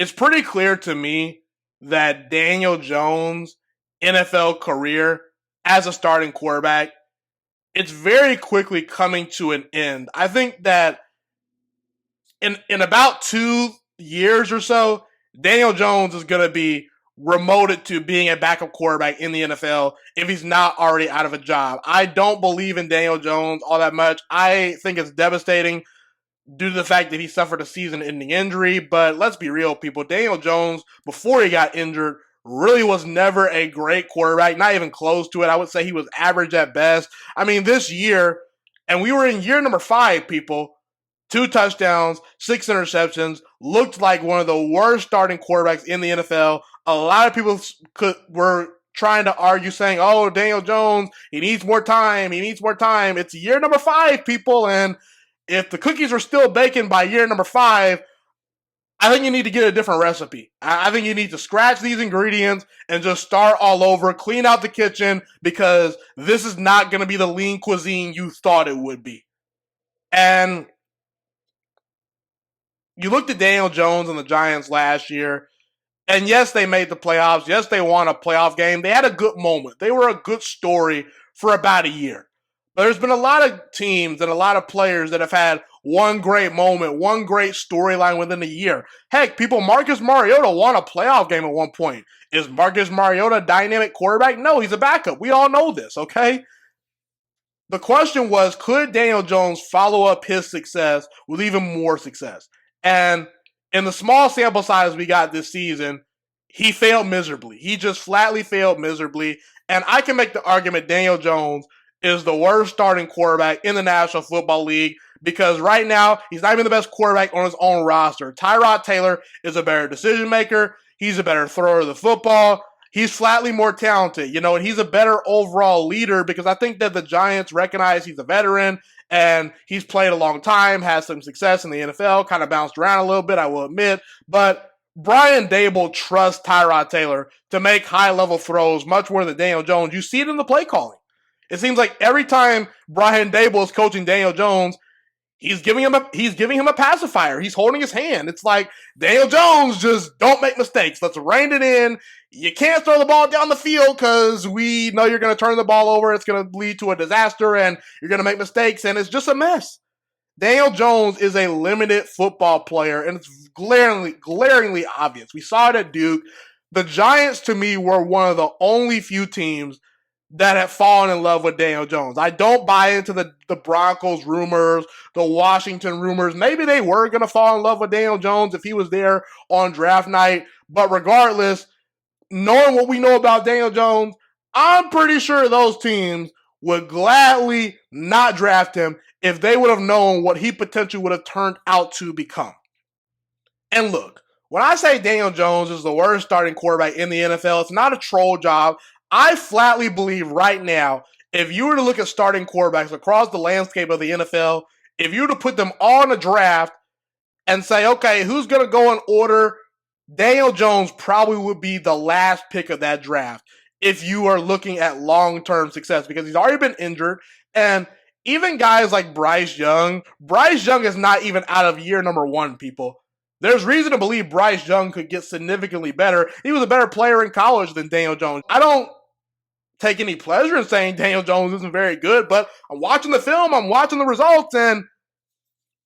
it's pretty clear to me that Daniel Jones' NFL career as a starting quarterback, it's very quickly coming to an end. I think that in about 2 years or so, Daniel Jones is going to be remoted to being a backup quarterback in the NFL if he's not already out of a job. I don't believe in Daniel Jones all that much. I think it's devastating due to the fact that he suffered a season-ending injury. But let's be real, people. Daniel Jones, before he got injured, really was never a great quarterback, not even close to it. I would say he was average at best. I mean, this year, and we were in year number 5, people, 2 touchdowns, 6 interceptions, looked like one of the worst starting quarterbacks in the NFL. A lot of people were trying to argue saying, oh, Daniel Jones, he needs more time. It's year number 5, people, and if the cookies are still baking by year number 5, I think you need to get a different recipe. I think you need to scratch these ingredients and just start all over, clean out the kitchen, because this is not going to be the lean cuisine you thought it would be. And you looked at Daniel Jones and the Giants last year, and yes, they made the playoffs. Yes, they won a playoff game. They had a good moment. They were a good story for about a year. But there's been a lot of teams and a lot of players that have had one great moment, one great storyline within a year. Heck, people, Marcus Mariota won a playoff game at one point. Is Marcus Mariota a dynamic quarterback? No, he's a backup. We all know this, okay? The question was, could Daniel Jones follow up his success with even more success? And in the small sample size we got this season, he failed miserably. He just flatly failed miserably. And I can make the argument Daniel Jones is the worst starting quarterback in the National Football League because right now he's not even the best quarterback on his own roster. Tyrod Taylor is a better decision maker. He's a better thrower of the football. He's flatly more talented, and he's a better overall leader because I think that the Giants recognize he's a veteran and he's played a long time, has some success in the NFL, kind of bounced around a little bit, I will admit. But Brian Daboll trusts Tyrod Taylor to make high-level throws much more than Daniel Jones. You see it in the play calling. It seems like every time Brian Daboll is coaching Daniel Jones, he's giving him a pacifier. He's holding his hand. It's like, Daniel Jones, just don't make mistakes. Let's rein it in. You can't throw the ball down the field because we know you're going to turn the ball over. It's going to lead to a disaster, and you're going to make mistakes, and it's just a mess. Daniel Jones is a limited football player, and it's glaringly obvious. We saw it at Duke. The Giants, to me, were one of the only few teams that have fallen in love with Daniel Jones. I don't buy into the Broncos rumors, the Washington rumors. Maybe they were going to fall in love with Daniel Jones if he was there on draft night. But regardless, knowing what we know about Daniel Jones, I'm pretty sure those teams would gladly not draft him if they would have known what he potentially would have turned out to become. And look, when I say Daniel Jones is the worst starting quarterback in the NFL, it's not a troll job. I flatly believe right now, if you were to look at starting quarterbacks across the landscape of the NFL, if you were to put them all in a draft and say, okay, who's going to go in order, Daniel Jones probably would be the last pick of that draft if you are looking at long-term success because he's already been injured. And even guys like Bryce Young is not even out of year number 1, people. There's reason to believe Bryce Young could get significantly better. He was a better player in college than Daniel Jones. I don't take any pleasure in saying Daniel Jones isn't very good, but I'm watching the film, I'm watching the results, and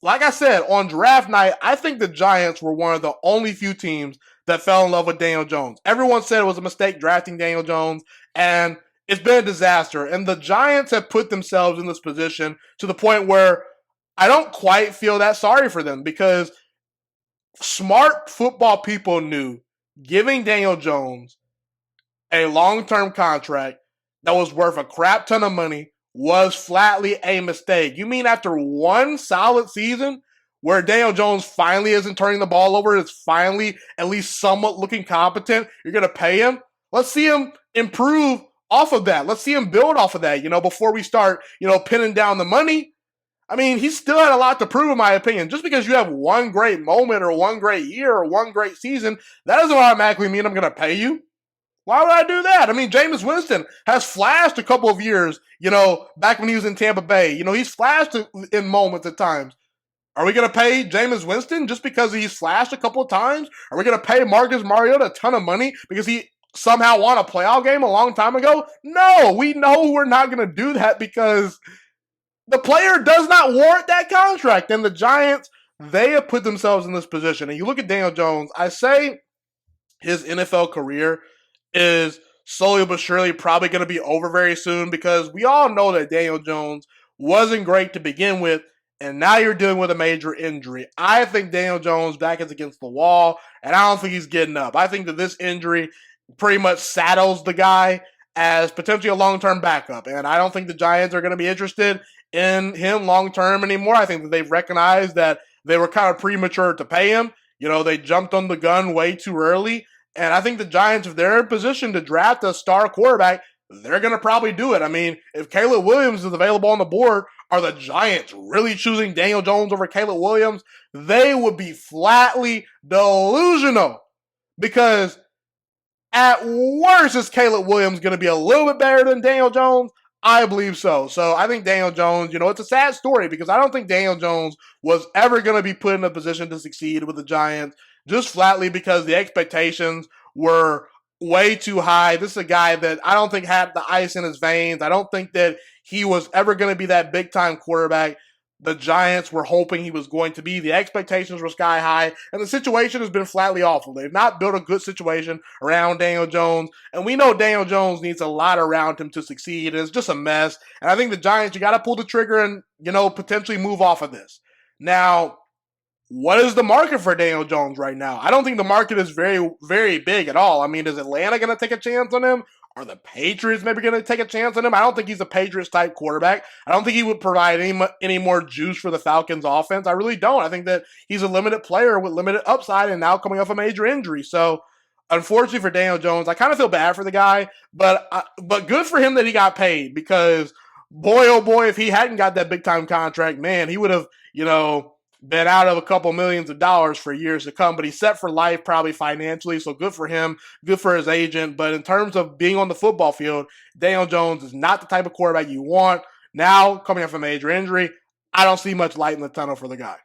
like I said, on draft night, I think the Giants were one of the only few teams that fell in love with Daniel Jones. Everyone said it was a mistake drafting Daniel Jones, and it's been a disaster. And the Giants have put themselves in this position to the point where I don't quite feel that sorry for them because smart football people knew giving Daniel Jones a long-term contract that was worth a crap ton of money was flatly a mistake. You mean after one solid season where Daniel Jones finally isn't turning the ball over, is finally at least somewhat looking competent, you're going to pay him? Let's see him improve off of that. Let's see him build off of that, before we start, pinning down the money. I mean, he still had a lot to prove, in my opinion. Just because you have one great moment or one great year or one great season, that doesn't automatically mean I'm going to pay you. Why would I do that? I mean, Jameis Winston has flashed a couple of years, back when he was in Tampa Bay. He's flashed in moments at times. Are we going to pay Jameis Winston just because he's flashed a couple of times? Are we going to pay Marcus Mariota a ton of money because he somehow won a playoff game a long time ago? No, we know we're not going to do that because the player does not warrant that contract. And the Giants, they have put themselves in this position. And you look at Daniel Jones, I say his NFL career is slowly but surely probably going to be over very soon because we all know that Daniel Jones wasn't great to begin with, and now you're dealing with a major injury. I think Daniel Jones' back is against the wall, and I don't think he's getting up. I think that this injury pretty much saddles the guy as potentially a long-term backup, and I don't think the Giants are going to be interested in him long-term anymore. I think that they've recognized that they were kind of premature to pay him. You know, they jumped on the gun way too early, and I think the Giants, if they're in position to draft a star quarterback, they're going to probably do it. I mean, if Caleb Williams is available on the board, are the Giants really choosing Daniel Jones over Caleb Williams? They would be flatly delusional because at worst, is Caleb Williams going to be a little bit better than Daniel Jones? I believe so. So I think Daniel Jones, it's a sad story because I don't think Daniel Jones was ever going to be put in a position to succeed with the Giants just flatly because the expectations were way too high. This is a guy that I don't think had the ice in his veins. I don't think that he was ever going to be that big-time quarterback the Giants were hoping he was going to be. The expectations were sky high, and the situation has been flatly awful. They've not built a good situation around Daniel Jones, and we know Daniel Jones needs a lot around him to succeed, and it's just a mess. And I think the Giants, you got to pull the trigger and, potentially move off of this. Now, what is the market for Daniel Jones right now? I don't think the market is very, very big at all. I mean, is Atlanta going to take a chance on him? Are the Patriots maybe going to take a chance on him? I don't think he's a Patriots-type quarterback. I don't think he would provide any more juice for the Falcons' offense. I really don't. I think that he's a limited player with limited upside and now coming off a major injury. So, unfortunately for Daniel Jones, I kind of feel bad for the guy, but good for him that he got paid because, boy, oh boy, if he hadn't got that big-time contract, man, he would have, been out of a couple millions of dollars for years to come, but he's set for life probably financially, so good for him, good for his agent. But in terms of being on the football field, Daniel Jones is not the type of quarterback you want. Now, coming off a major injury, I don't see much light in the tunnel for the guy.